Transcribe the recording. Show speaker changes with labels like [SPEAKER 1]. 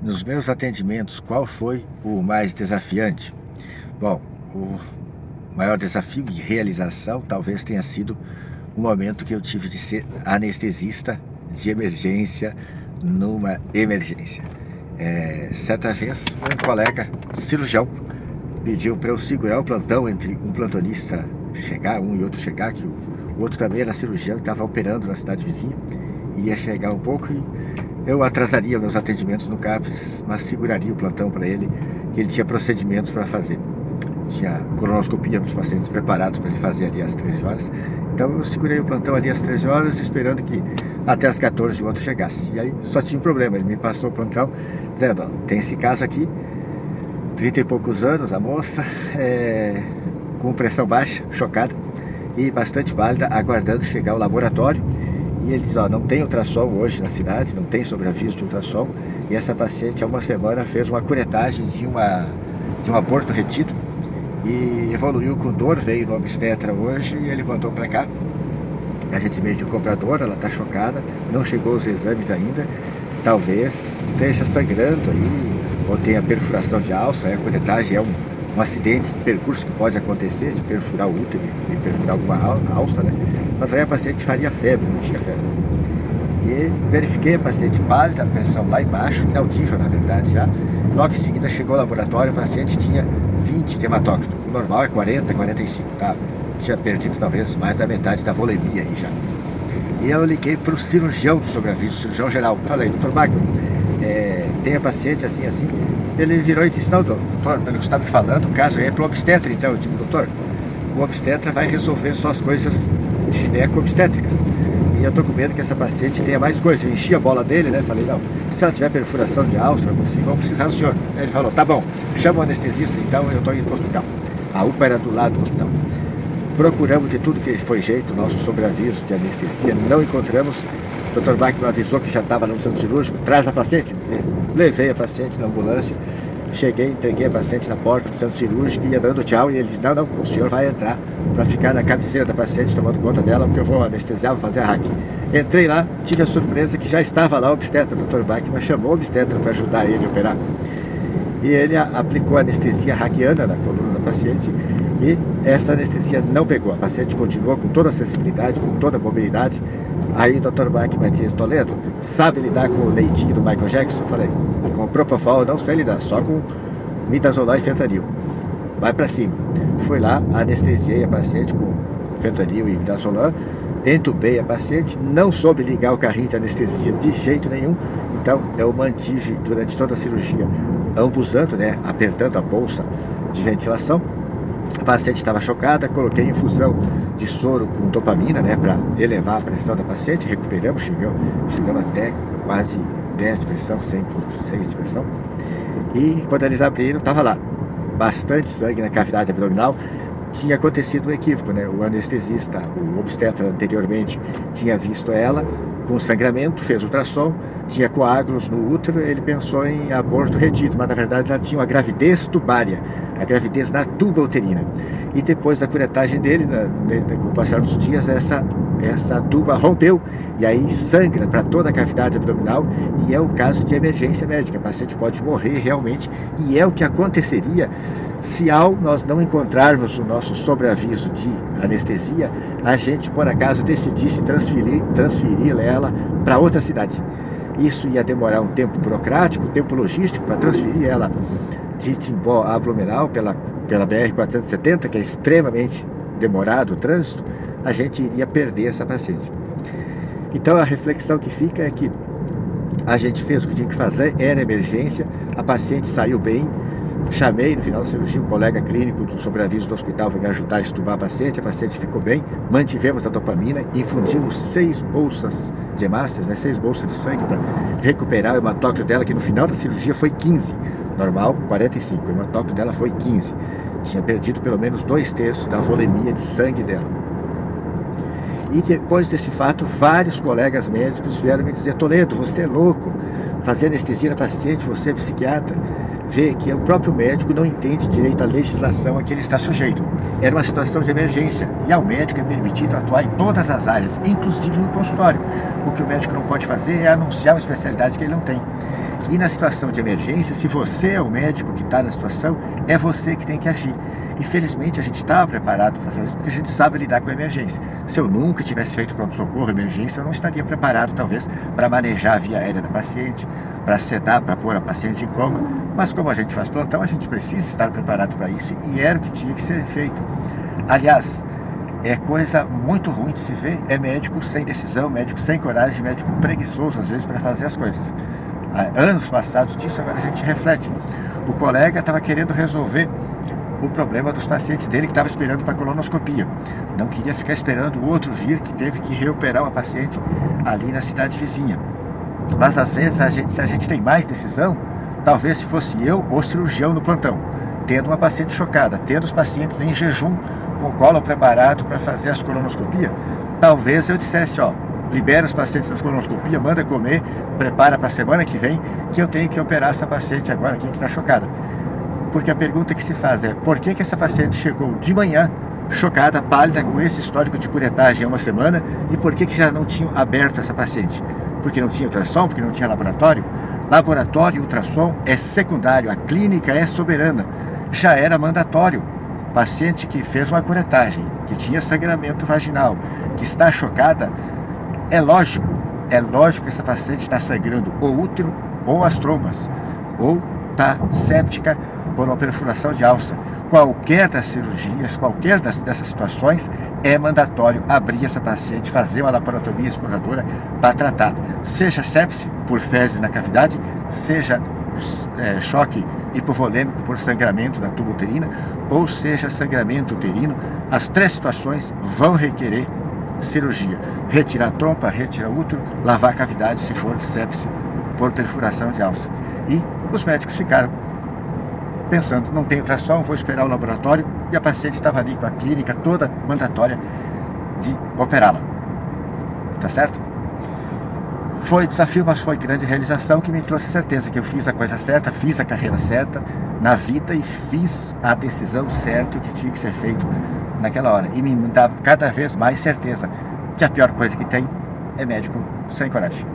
[SPEAKER 1] Nos meus atendimentos, qual foi o mais desafiante? Bom, o maior desafio e realização talvez tenha sido o momento que eu tive de ser anestesista de emergência numa emergência. Certa vez, um colega cirurgião pediu para eu segurar o plantão entre um plantonista chegar, um e outro chegar, que o outro também era cirurgião e estava operando na cidade vizinha, ia chegar um pouco e eu atrasaria meus atendimentos no CAPS, mas seguraria o plantão para ele, que ele tinha procedimentos para fazer. Tinha colonoscopia para os pacientes preparados para ele fazer ali às 13 horas. Então eu segurei o plantão ali às 13 horas, esperando que até às 14 o outro chegasse. E aí só tinha um problema, ele me passou o plantão, dizendo, ó, tem esse caso aqui, 30 e poucos anos, a moça, com pressão baixa, chocada e bastante pálida, aguardando chegar ao laboratório. E ele diz, ó, não tem ultrassom hoje na cidade, não tem sobreaviso de ultrassom. E essa paciente há uma semana fez uma curetagem de um aborto retido e evoluiu com dor, veio no obstetra hoje e ele mandou para cá. A gente mediu o comprador, ela está chocada, não chegou os exames ainda, talvez esteja sangrando aí, ou tenha perfuração de alça. A curetagem é um acidente de percurso que pode acontecer, de perfurar o útero e perfurar alguma alça, né? Mas aí a paciente faria febre, não tinha febre. E verifiquei a paciente pálida, a pressão lá embaixo, inaudível na verdade já. Logo em seguida chegou ao laboratório, a paciente tinha 20 de hematócrito. O normal é 40, 45, tá? Tinha perdido talvez mais da metade da volemia aí já. E eu liguei para o cirurgião do sobreaviso, cirurgião geral. Falei, doutor Magno, tem a paciente assim, assim. Ele virou e disse, não, doutor, pelo que você está me falando, o caso é para o obstetra. Então eu digo, doutor, o obstetra vai resolver só as coisas gineco-obstétricas. E eu tô com medo que essa paciente tenha mais coisas. Eu enchi a bola dele, né? Falei, não, se ela tiver perfuração de alça, vamos precisar do senhor. Ele falou, tá bom, chama o anestesista, então eu tô indo para o hospital. A UPA era do lado do hospital. Procuramos de tudo que foi jeito, nosso sobreaviso de anestesia, não encontramos. O Dr. Bach me avisou que já estava no centro cirúrgico, traz a paciente, dizer, levei a paciente na ambulância, cheguei, entreguei a paciente na porta do centro cirúrgico, ia dando tchau, e ele disse, não, não, o senhor vai entrar para ficar na cabeceira da paciente, tomando conta dela, porque eu vou anestesiar, vou fazer a hack. Entrei lá, tive a surpresa que já estava lá o obstetra, o Dr. Bach, mas chamou o obstetra para ajudar ele a operar. E ele aplicou a anestesia hackiana na coluna da paciente, e essa anestesia não pegou. A paciente continuou com toda a sensibilidade, com toda a mobilidade. Aí o Dr. Bach Matias Toledo sabe lidar com o leitinho do Michael Jackson? Eu falei, com o Propofol eu não sei lidar, só com midazolam e fentanil. Vai para cima. Fui lá, anestesiei a paciente com fentanil e midazolam, entubei a paciente, não soube ligar o carrinho de anestesia de jeito nenhum, então eu mantive durante toda a cirurgia ambusando, né, apertando a bolsa de ventilação. A paciente estava chocada, coloquei infusão de soro com dopamina, né, para elevar a pressão da paciente, recuperamos, chegamos até quase 10 de pressão, 100 por 6 de pressão. E quando eles abriram, estava lá, bastante sangue na cavidade abdominal. Tinha acontecido um equívoco, né, o anestesista, o obstetra anteriormente tinha visto ela com sangramento, fez ultrassom, tinha coágulos no útero, ele pensou em aborto retido, mas na verdade ela tinha uma gravidez tubária, a gravidez na tuba uterina. E depois da curetagem dele, com o passar dos dias, essa tuba rompeu e aí sangra para toda a cavidade abdominal, e é um caso de emergência médica. A paciente pode morrer realmente, e é o que aconteceria se ao nós não encontrarmos o nosso sobreaviso de anestesia, a gente por acaso decidisse transferir ela para outra cidade. Isso ia demorar um tempo burocrático, um tempo logístico para transferir ela de Timbó a Blumenau pela BR-470, que é extremamente demorado o trânsito. A gente iria perder essa paciente. Então a reflexão que fica é que a gente fez o que tinha que fazer, era emergência, a paciente saiu bem. Chamei no final da cirurgia o colega clínico do sobreaviso do hospital para me ajudar a extubar a paciente ficou bem, mantivemos a dopamina, infundimos 6 bolsas de hemácias, né, 6 bolsas de sangue para recuperar o hematócrito dela, que no final da cirurgia foi 15, normal 45, o hematócrito dela foi 15, tinha perdido pelo menos 2/3 da volemia de sangue dela. E depois desse fato, vários colegas médicos vieram me dizer, Toledo, você é louco, fazer anestesia na paciente, você é psiquiatra. Vê que o próprio médico não entende direito a legislação a que ele está sujeito. Era uma situação de emergência e ao médico é permitido atuar em todas as áreas, inclusive no consultório. O que o médico não pode fazer é anunciar uma especialidade que ele não tem. E na situação de emergência, se você é o médico que está na situação, é você que tem que agir. Infelizmente, a gente estava preparado para fazer isso, porque a gente sabe lidar com a emergência. Se eu nunca tivesse feito pronto-socorro, emergência, eu não estaria preparado, talvez, para manejar a via aérea da paciente, para sedar, para pôr a paciente em coma. Mas como a gente faz plantão, a gente precisa estar preparado para isso, e era o que tinha que ser feito. Aliás, é coisa muito ruim de se ver, é médico sem decisão, médico sem coragem, médico preguiçoso, às vezes, para fazer as coisas. Há anos passados disso, agora a gente reflete. O colega estava querendo resolver o problema dos pacientes dele que estava esperando para colonoscopia. Não queria ficar esperando o outro vir, que teve que reoperar uma paciente ali na cidade vizinha. Mas às vezes, se a gente tem mais decisão, talvez se fosse eu ou cirurgião no plantão, tendo uma paciente chocada, tendo os pacientes em jejum, com o colo preparado para fazer as colonoscopias, talvez eu dissesse, ó, libera os pacientes da colonoscopia, manda comer, prepara para a semana que vem, que eu tenho que operar essa paciente agora aqui que está chocada. Porque a pergunta que se faz é, por que essa paciente chegou de manhã, chocada, pálida, com esse histórico de curetagem há uma semana, e por que já não tinham aberto essa paciente? Porque não tinha ultrassom, porque não tinha laboratório? Laboratório e ultrassom é secundário, a clínica é soberana. Já era mandatório. Paciente que fez uma curetagem, que tinha sangramento vaginal, que está chocada, é lógico que essa paciente está sangrando o útero ou as trombas, ou está séptica por uma perfuração de alça. Qualquer das cirurgias, qualquer dessas situações, é mandatório abrir essa paciente, fazer uma laparotomia exploradora para tratar. Seja sepse por fezes na cavidade, seja choque hipovolêmico por sangramento da tuba uterina, ou seja sangramento uterino, as três situações vão requerer cirurgia. Retirar a trompa, retirar o útero, lavar a cavidade se for sepse por perfuração de alça. E os médicos ficaram pensando, não tem ultrassom, vou esperar o laboratório, e a paciente estava ali com a clínica toda mandatória de operá-la. Tá certo? Foi desafio, mas foi grande realização que me trouxe certeza que eu fiz a coisa certa, fiz a carreira certa na vida e fiz a decisão certa, o que tinha que ser feito naquela hora. E me dá cada vez mais certeza que a pior coisa que tem é médico sem coragem.